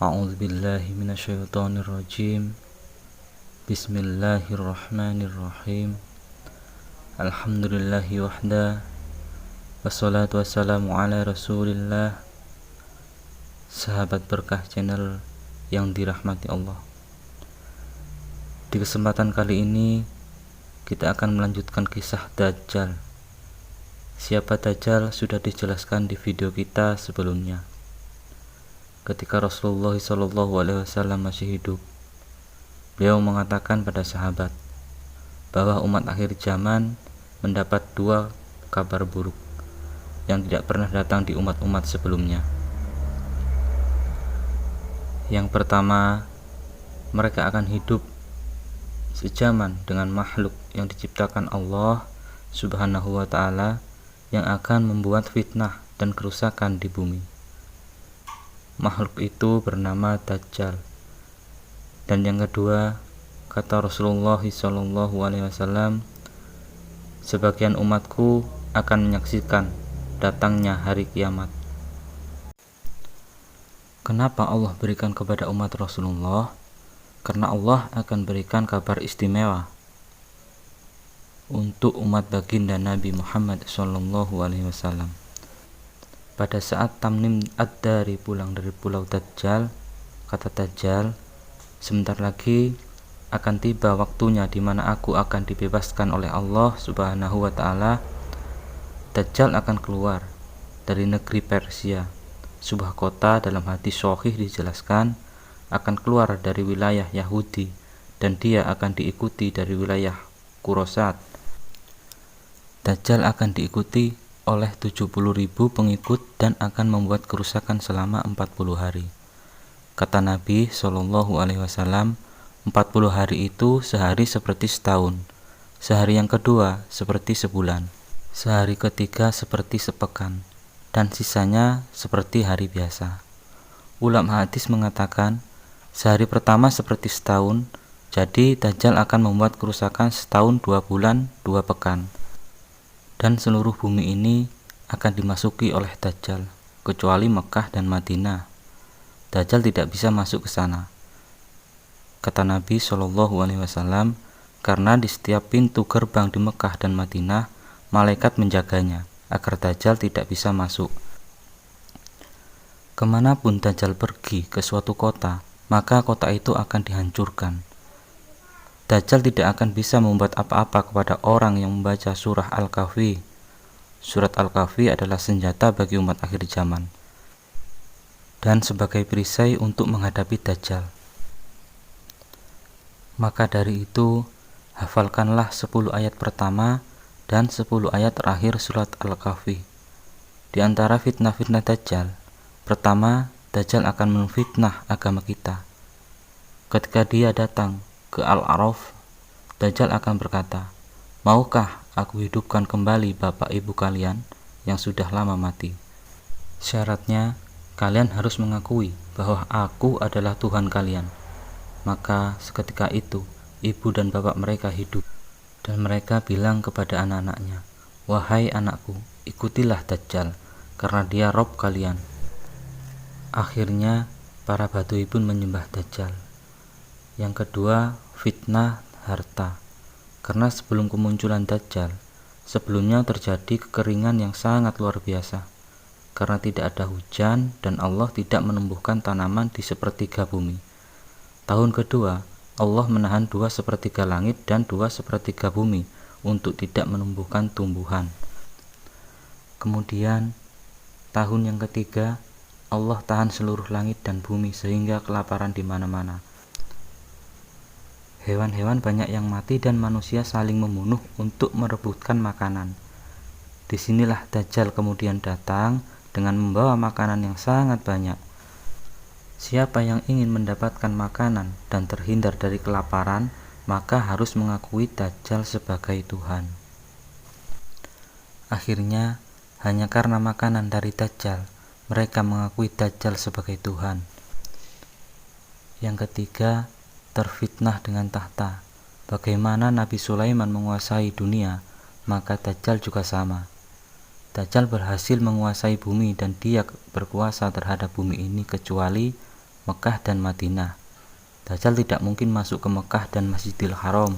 A'udzu billahi minasyaitonir rajim. Bismillahirrahmanirrahim. Alhamdulillahi wahda. Wassalatu wassalamu ala Rasulillah. Sahabat Berkah Channel yang dirahmati Allah. Di kesempatan kali ini kita akan melanjutkan kisah Dajjal. Siapa Dajjal sudah dijelaskan di video kita sebelumnya. Ketika Rasulullah SAW masih hidup, beliau mengatakan pada sahabat bahwa umat akhir zaman mendapat dua kabar buruk yang tidak pernah datang di umat-umat sebelumnya. Yang pertama, mereka akan hidup sejaman dengan makhluk yang diciptakan Allah Subhanahu wa ta'ala yang akan membuat fitnah dan kerusakan di bumi. Makhluk itu bernama Dajjal. Dan yang kedua, kata Rasulullah SAW, sebagian umatku akan menyaksikan datangnya hari kiamat. Kenapa Allah berikan kepada umat Rasulullah? Karena Allah akan berikan kabar istimewa untuk umat baginda Nabi Muhammad SAW. Pada saat Tamim Ad-Dari pulang dari pulau Dajjal, kata Dajjal, sebentar lagi akan tiba waktunya di mana aku akan dibebaskan oleh Allah Subhanahu wa ta'ala. Dajjal akan keluar dari negeri Persia. Sebuah kota dalam hadis sahih dijelaskan akan keluar dari wilayah Yahudi dan dia akan diikuti dari wilayah Khurasat. Dajjal akan diikuti oleh 70.000 pengikut dan akan membuat kerusakan selama 40 hari. Kata Nabi SAW, 40 hari itu sehari seperti setahun, sehari yang kedua seperti sebulan, sehari ketiga seperti sepekan, dan sisanya seperti hari biasa. Ulama hadis mengatakan, sehari pertama seperti setahun, jadi Dajjal akan membuat kerusakan setahun 2 bulan 2 pekan. Dan seluruh bumi ini akan dimasuki oleh Dajjal, kecuali Mekah dan Madinah. Dajjal tidak bisa masuk ke sana. Kata Nabi SAW, karena di setiap pintu gerbang di Mekah dan Madinah, malaikat menjaganya, agar Dajjal tidak bisa masuk. Kemanapun Dajjal pergi ke suatu kota, maka kota itu akan dihancurkan. Dajjal tidak akan bisa membuat apa-apa kepada orang yang membaca surah Al-Kahfi. Surat Al-Kahfi adalah senjata bagi umat akhir zaman dan sebagai perisai untuk menghadapi Dajjal. Maka dari itu, hafalkanlah 10 ayat pertama dan 10 ayat terakhir surat Al-Kahfi. Di antara fitnah-fitnah Dajjal, pertama, Dajjal akan menfitnah agama kita. Ketika dia datang ke Al-A'raf, Dajjal akan berkata, maukah aku hidupkan kembali bapak ibu kalian yang sudah lama mati? Syaratnya, kalian harus mengakui bahwa aku adalah Tuhan kalian. Maka seketika itu, ibu dan bapak mereka hidup. Dan mereka bilang kepada anak-anaknya, wahai anakku, ikutilah Dajjal, karena dia Rob kalian. Akhirnya, para Badui pun menyembah Dajjal. Yang kedua, fitnah harta. Karena sebelum kemunculan Dajjal, sebelumnya terjadi kekeringan yang sangat luar biasa. Karena tidak ada hujan dan Allah tidak menumbuhkan tanaman di sepertiga bumi. Tahun kedua, Allah menahan 2/3 langit dan 2/3 bumi untuk tidak menumbuhkan tumbuhan. Kemudian, tahun yang ketiga, Allah tahan seluruh langit dan bumi sehingga kelaparan di mana-mana. Hewan-hewan banyak yang mati dan manusia saling membunuh untuk merebutkan makanan. Disinilah Dajjal kemudian datang dengan membawa makanan yang sangat banyak. Siapa yang ingin mendapatkan makanan dan terhindar dari kelaparan, maka harus mengakui Dajjal sebagai Tuhan. Akhirnya, hanya karena makanan dari Dajjal, mereka mengakui Dajjal sebagai Tuhan. Yang ketiga, terfitnah dengan tahta. Bagaimana Nabi Sulaiman menguasai dunia, maka Dajjal juga sama. Dajjal berhasil menguasai bumi dan dia berkuasa terhadap bumi ini kecuali Mekah dan Madinah. Dajjal tidak mungkin masuk ke Mekah dan Masjidil Haram,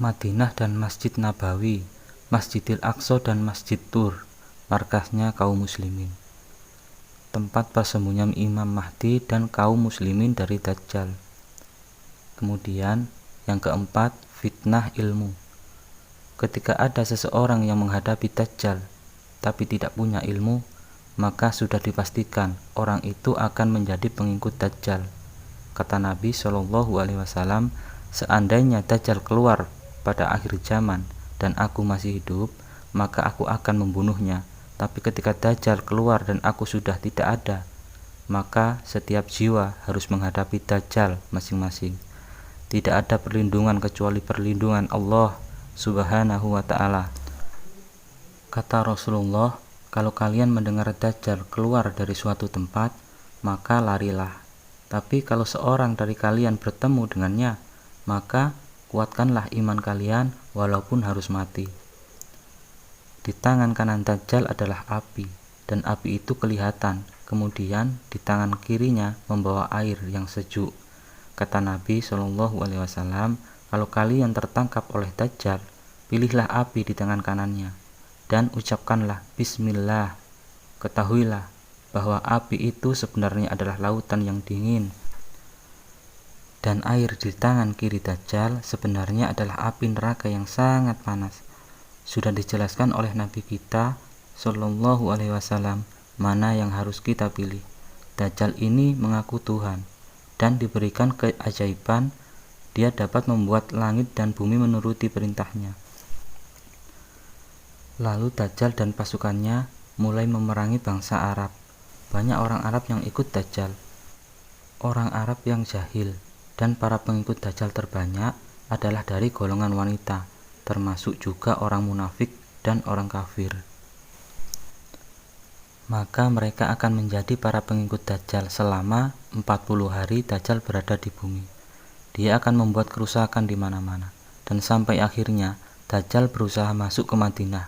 Madinah dan Masjid Nabawi, Masjidil Aqsa dan Masjid Tur, markasnya kaum muslimin, tempat persembunyian Imam Mahdi dan kaum muslimin dari Dajjal. Kemudian yang keempat, fitnah ilmu. Ketika ada seseorang yang menghadapi Dajjal tapi tidak punya ilmu, maka sudah dipastikan orang itu akan menjadi pengikut Dajjal. Kata Nabi SAW, seandainya Dajjal keluar pada akhir zaman dan aku masih hidup, maka aku akan membunuhnya. Tapi ketika Dajjal keluar dan aku sudah tidak ada, maka setiap jiwa harus menghadapi Dajjal masing-masing. Tidak ada perlindungan kecuali perlindungan Allah Subhanahu wa ta'ala. Kata Rasulullah, kalau kalian mendengar Dajjal keluar dari suatu tempat, maka larilah. Tapi kalau seorang dari kalian bertemu dengannya, maka kuatkanlah iman kalian walaupun harus mati. Di tangan kanan Dajjal adalah api, dan api itu kelihatan. Kemudian di tangan kirinya membawa air yang sejuk. Kata Nabi SAW, kalau kalian tertangkap oleh Dajjal, pilihlah api di tangan kanannya dan ucapkanlah Bismillah. Ketahuilah bahwa api itu sebenarnya adalah lautan yang dingin, dan air di tangan kiri Dajjal sebenarnya adalah api neraka yang sangat panas. Sudah dijelaskan oleh Nabi kita SAW mana yang harus kita pilih. Dajjal ini mengaku Tuhan dan diberikan keajaiban, dia dapat membuat langit dan bumi menuruti perintahnya. Lalu Dajjal dan pasukannya mulai memerangi bangsa Arab. Banyak orang Arab yang ikut Dajjal. Orang Arab yang jahil dan para pengikut Dajjal terbanyak adalah dari golongan wanita, termasuk juga orang munafik dan orang kafir. Maka mereka akan menjadi para pengikut Dajjal selama 40 hari Dajjal berada di bumi. Dia akan membuat kerusakan di mana-mana, dan sampai akhirnya Dajjal berusaha masuk ke Madinah.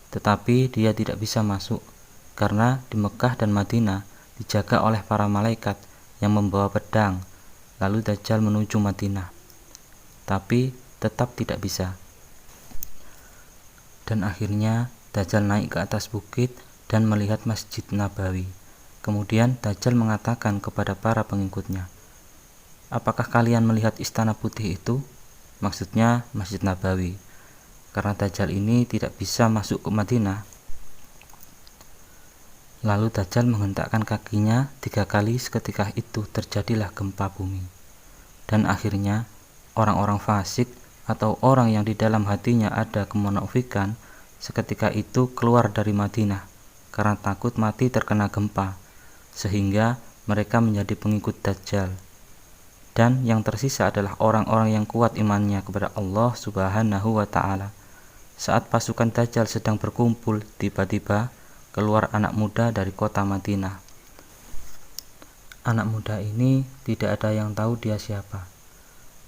Tetapi dia tidak bisa masuk, karena di Mekah dan Madinah dijaga oleh para malaikat yang membawa pedang. Lalu Dajjal menuju Madinah, tapi tetap tidak bisa. Dan akhirnya Dajjal naik ke atas bukit dan melihat Masjid Nabawi. Kemudian Dajjal mengatakan kepada para pengikutnya, apakah kalian melihat istana putih itu? Maksudnya Masjid Nabawi. Karena Dajjal ini tidak bisa masuk ke Madinah. Lalu Dajjal menghentakkan kakinya 3 kali, seketika itu terjadilah gempa bumi. Dan akhirnya orang-orang fasik atau orang yang di dalam hatinya ada kemunafikan seketika itu keluar dari Madinah karena takut mati terkena gempa, sehingga mereka menjadi pengikut Dajjal. Dan yang tersisa adalah orang-orang yang kuat imannya kepada Allah Subhanahu wa ta'ala. Saat pasukan Dajjal sedang berkumpul, tiba-tiba keluar anak muda dari kota Madinah. Anak muda ini tidak ada yang tahu dia siapa,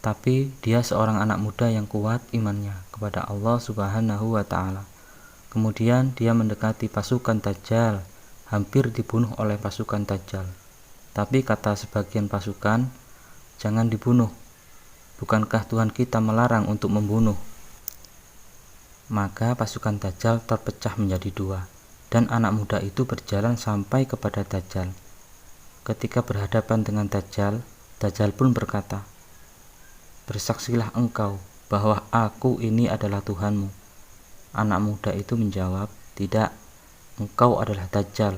tapi dia seorang anak muda yang kuat imannya kepada Allah Subhanahu wa ta'ala. Kemudian dia mendekati pasukan Dajjal, hampir dibunuh oleh pasukan Dajjal. Tapi kata sebagian pasukan, jangan dibunuh, bukankah Tuhan kita melarang untuk membunuh? Maka pasukan Dajjal terpecah menjadi 2, dan anak muda itu berjalan sampai kepada Dajjal. Ketika berhadapan dengan Dajjal, Dajjal pun berkata, bersaksilah engkau bahwa aku ini adalah Tuhanmu. Anak muda itu menjawab, tidak, engkau adalah Dajjal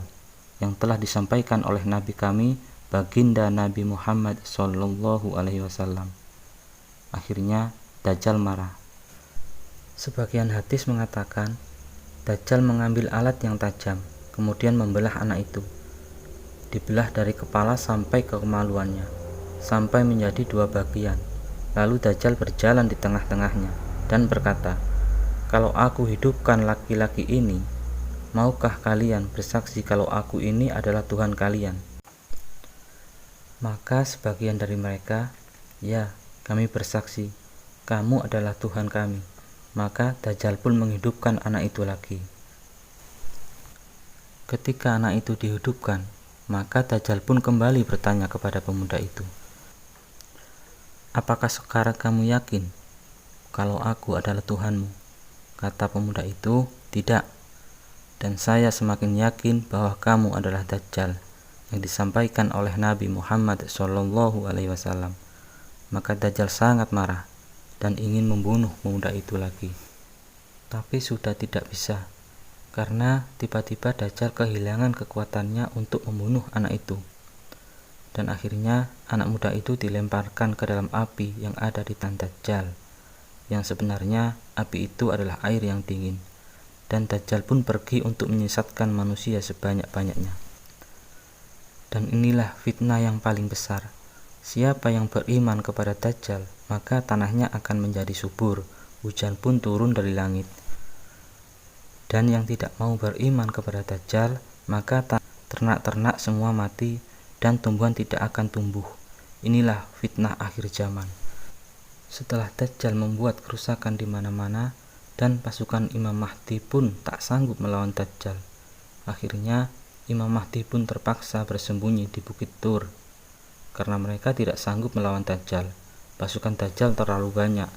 yang telah disampaikan oleh Nabi kami, baginda Nabi Muhammad SAW. Akhirnya Dajjal marah. Sebagian hadis mengatakan, Dajjal mengambil alat yang tajam, kemudian membelah anak itu. Dibelah dari kepala sampai ke kemaluannya, sampai menjadi 2 bagian. Lalu Dajjal berjalan di tengah-tengahnya dan berkata, kalau aku hidupkan laki-laki ini, maukah kalian bersaksi kalau aku ini adalah Tuhan kalian? Maka sebagian dari mereka, ya, kami bersaksi, kamu adalah Tuhan kami. Maka Dajjal pun menghidupkan anak itu lagi. Ketika anak itu dihidupkan, Maka Dajjal pun kembali bertanya kepada pemuda itu, "Apakah sekarang kamu yakin kalau aku adalah Tuhanmu?" Kata pemuda itu, "Tidak, dan saya semakin yakin bahwa kamu adalah Dajjal yang disampaikan oleh Nabi Muhammad SAW." Maka Dajjal sangat marah dan ingin membunuh pemuda itu lagi. Tapi sudah tidak bisa, karena tiba-tiba Dajjal kehilangan kekuatannya untuk membunuh anak itu. Dan akhirnya anak muda itu dilemparkan ke dalam api yang ada di tangan Dajjal, yang sebenarnya api itu adalah air yang dingin. Dan Dajjal pun pergi untuk menyesatkan manusia sebanyak-banyaknya. Dan inilah fitnah yang paling besar. Siapa yang beriman kepada Dajjal, maka tanahnya akan menjadi subur, hujan pun turun dari langit. Dan yang tidak mau beriman kepada Dajjal, maka ternak-ternak semua mati dan tumbuhan tidak akan tumbuh. Inilah fitnah akhir zaman. Setelah Dajjal membuat kerusakan di mana-mana dan pasukan Imam Mahdi pun tak sanggup melawan Dajjal, akhirnya Imam Mahdi pun terpaksa bersembunyi di Bukit Tur. Karena mereka tidak sanggup melawan Dajjal, pasukan Dajjal terlalu banyak,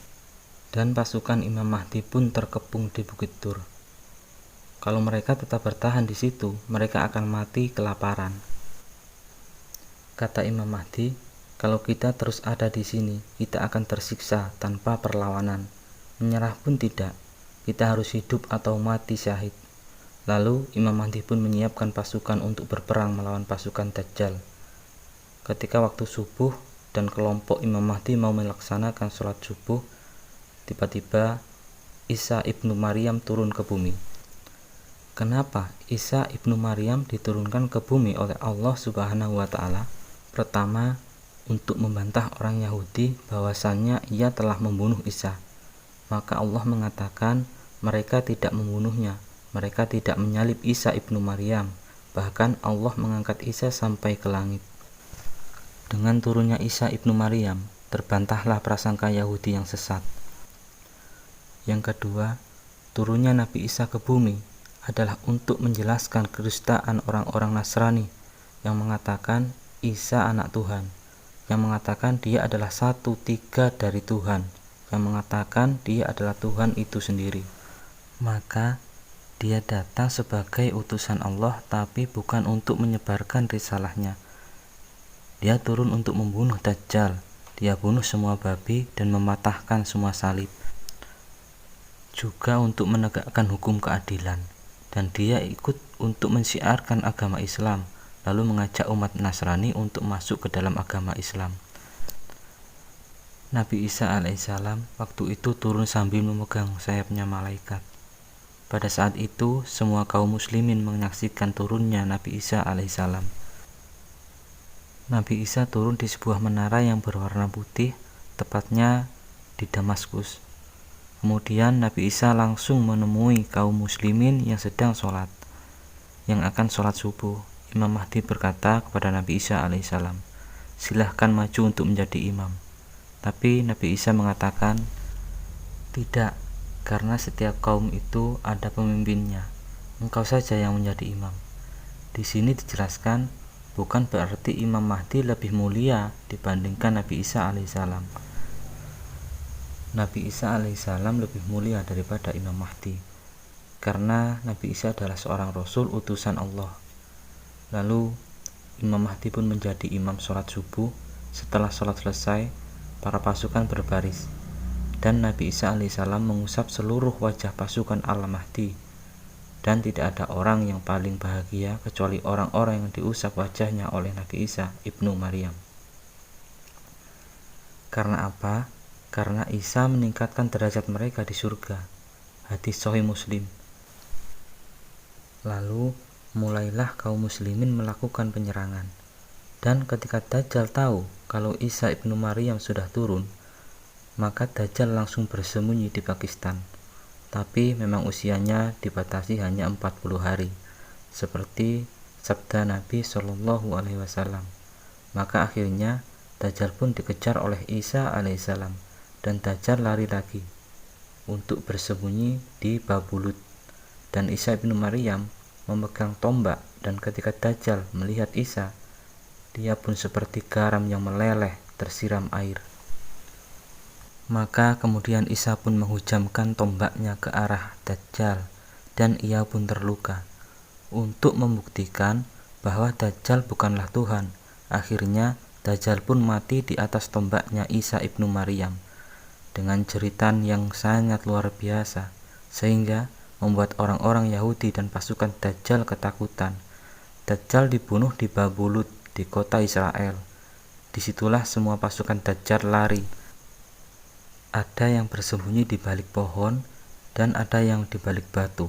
dan pasukan Imam Mahdi pun terkepung di Bukit Tur. Kalau mereka tetap bertahan di situ, mereka akan mati kelaparan. Kata Imam Mahdi, "Kalau kita terus ada di sini, kita akan tersiksa tanpa perlawanan. Menyerah pun tidak. Kita harus hidup atau mati syahid." Lalu Imam Mahdi pun menyiapkan pasukan untuk berperang melawan pasukan Dajjal. Ketika waktu subuh dan kelompok Imam Mahdi mau melaksanakan sholat subuh, tiba-tiba Isa ibnu Maryam turun ke bumi. Kenapa Isa ibnu Maryam diturunkan ke bumi oleh Allah Subhanahu wa Ta'ala? Pertama, untuk membantah orang Yahudi bahwasannya ia telah membunuh Isa. Maka Allah mengatakan mereka tidak membunuhnya, mereka tidak menyalib Isa ibnu Maryam. Bahkan Allah mengangkat Isa sampai ke langit. Dengan turunnya Isa ibnu Maryam, terbantahlah prasangka Yahudi yang sesat. Yang kedua, turunnya Nabi Isa ke bumi adalah untuk menjelaskan kedustaan orang-orang Nasrani yang mengatakan Isa anak Tuhan, yang mengatakan dia adalah 1/3 dari Tuhan, yang mengatakan dia adalah Tuhan itu sendiri. Maka dia datang sebagai utusan Allah, tapi bukan untuk menyebarkan risalahnya. Dia turun untuk membunuh Dajjal. Dia bunuh semua babi dan mematahkan semua salib, juga untuk menegakkan hukum keadilan. Dan dia ikut untuk mensiarkan agama Islam, lalu mengajak umat Nasrani untuk masuk ke dalam agama Islam. Nabi Isa alaihissalam waktu itu turun sambil memegang sayapnya malaikat. Pada saat itu semua kaum muslimin menyaksikan turunnya Nabi Isa alaihissalam. Nabi Isa turun di sebuah menara yang berwarna putih, tepatnya di Damaskus. Kemudian Nabi Isa langsung menemui kaum muslimin yang sedang sholat, yang akan sholat subuh. Imam Mahdi berkata kepada Nabi Isa alaihissalam, "Silahkan maju untuk menjadi imam." Tapi Nabi Isa mengatakan, "Tidak, karena setiap kaum itu ada pemimpinnya. Engkau saja yang menjadi imam." Di sini dijelaskan bukan berarti Imam Mahdi lebih mulia dibandingkan Nabi Isa alaihissalam. Nabi Isa alaihissalam lebih mulia daripada Imam Mahdi, karena Nabi Isa adalah seorang Rasul utusan Allah. Lalu Imam Mahdi pun menjadi imam sholat subuh. Setelah sholat selesai, para pasukan berbaris, dan Nabi Isa alaihissalam mengusap seluruh wajah pasukan Al-Mahdi. Dan tidak ada orang yang paling bahagia kecuali orang-orang yang diusap wajahnya oleh Nabi Isa ibnu Maryam. Karena apa? Karena Isa meningkatkan derajat mereka di surga. Hadis Sahih Muslim. Lalu mulailah kaum muslimin melakukan penyerangan. Dan ketika Dajjal tahu kalau Isa ibnu Maryam sudah turun, maka Dajjal langsung bersembunyi di Pakistan. Tapi memang usianya dibatasi hanya 40 hari, seperti sabda Nabi SAW. Maka akhirnya Dajjal pun dikejar oleh Isa alaihissalam, dan Dajjal lari lagi untuk bersembunyi di Babulut. Dan Isa bin Maryam memegang tombak Dan ketika Dajjal melihat Isa, dia pun seperti garam yang meleleh tersiram air. Maka kemudian Isa pun menghujamkan tombaknya ke arah Dajjal, dan ia pun terluka. Untuk membuktikan bahwa Dajjal bukanlah Tuhan, akhirnya Dajjal pun mati di atas tombaknya Isa ibnu Maryam dengan jeritan yang sangat luar biasa, sehingga membuat orang-orang Yahudi dan pasukan Dajjal ketakutan. Dajjal dibunuh di Babulut, di kota Israel. Disitulah semua pasukan Dajjal lari. Ada yang bersembunyi di balik pohon dan ada yang di balik batu.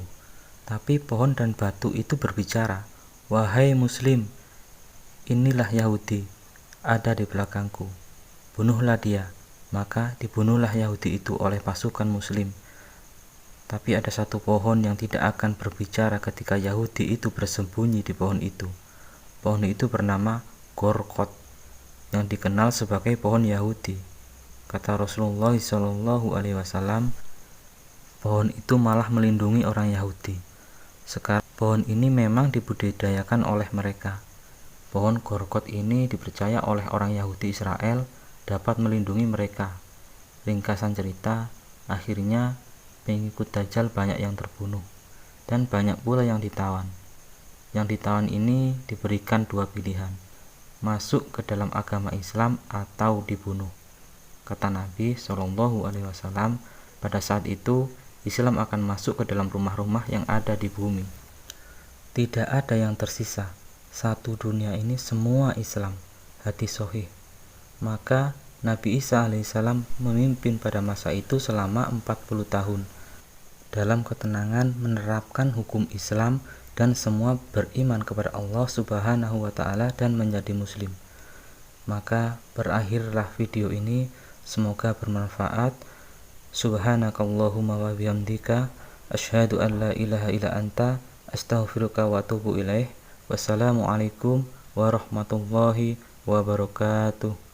Tapi pohon dan batu itu berbicara, "Wahai Muslim, inilah Yahudi, ada di belakangku. Bunuhlah dia." Maka dibunuhlah Yahudi itu oleh pasukan Muslim. Tapi ada satu pohon yang tidak akan berbicara ketika Yahudi itu bersembunyi di pohon itu. Pohon itu bernama Gorkot, yang dikenal sebagai pohon Yahudi. Kata Rasulullah SAW, pohon itu malah melindungi orang Yahudi. Sekarang pohon ini memang dibudidayakan oleh mereka. Pohon Gorkot ini dipercaya oleh orang Yahudi Israel dapat melindungi mereka. Ringkasan cerita, akhirnya pengikut Dajjal banyak yang terbunuh dan banyak pula yang ditawan. Yang ditawan ini diberikan dua pilihan, masuk ke dalam agama Islam atau dibunuh. Kata Nabi SAW, pada saat itu Islam akan masuk ke dalam rumah-rumah yang ada di bumi. Tidak ada yang tersisa. Satu dunia ini semua Islam. Hadis sahih. Maka Nabi Isa alaihissalam memimpin pada masa itu selama 40 tahun dalam ketenangan menerapkan hukum Islam, dan semua beriman kepada Allah Subhanahu wa Ta'ala dan menjadi Muslim. Maka berakhirlah video ini, semoga bermanfaat. Subhanakallahumma wa bihamdika, asyhadu an la ilaha illa anta, astaghfiruka wa atubu ilaih. Wassalamualaikum warahmatullahi wabarakatuh.